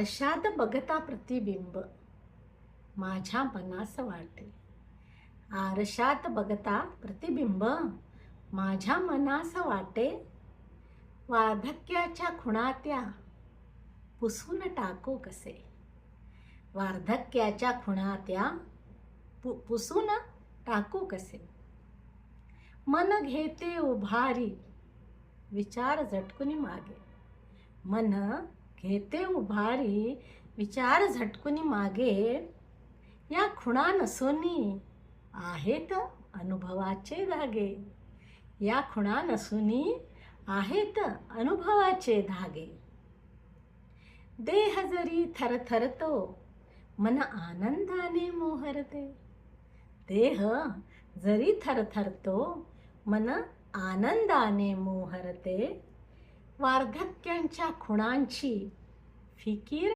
आरशात बघता प्रतिबिंब माझ्या मनास वाटे. आरशात बघता प्रतिबिंब माझ्या मनास वाटे. वार्धक्याच्या खुणा त्या पुसून टाकू कसे. वार्धक्याच्या खुणा त्या पुसून टाकू कसे. मन घेते उभारी विचार झटकुनी मागे. मन घेते उभारी विचार झटकुनी मागे. या खुणा नसुनी आहेत अनुभवाचे धागे. या खुणा नसुनी आहेत अनुभवाचे धागे. देह जरी थरथरतो मन आनंदाने मोहरते. देह जरी थरथरतो मन आनंदाने मोहरते. वार्धक्यांच्या खुणांची फिकीर